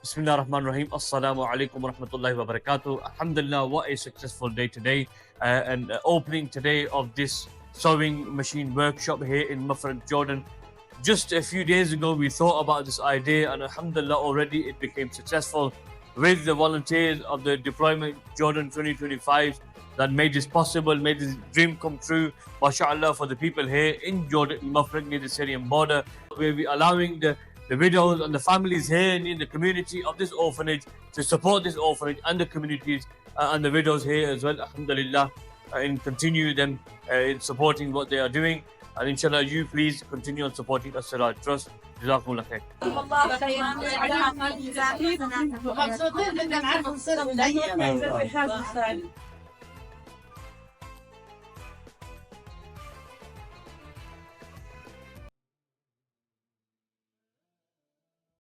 Bismillah ar-Rahman ar-Rahim. Assalamu alaikum wa rahmatullahi wa barakatuh. Alhamdulillah, what a successful day today. And opening today of this sewing machine workshop here in Mafraq, Jordan. Just a few days ago, we thought about this idea, and Alhamdulillah, already it became successful with the volunteers of the Deployment Jordan 2025 that made this possible, made this dream come true. MashaAllah, for the people here in Jordan, in Mafraq, near the Syrian border, where we allowing the widows and the families here in the community of this orphanage to support this orphanage and the communities and the widows here as well, Alhamdulillah, and continue them in supporting what they are doing. And inshallah, you please continue on supporting As-Siraj Trust. Jazakumullah khair. والله خير.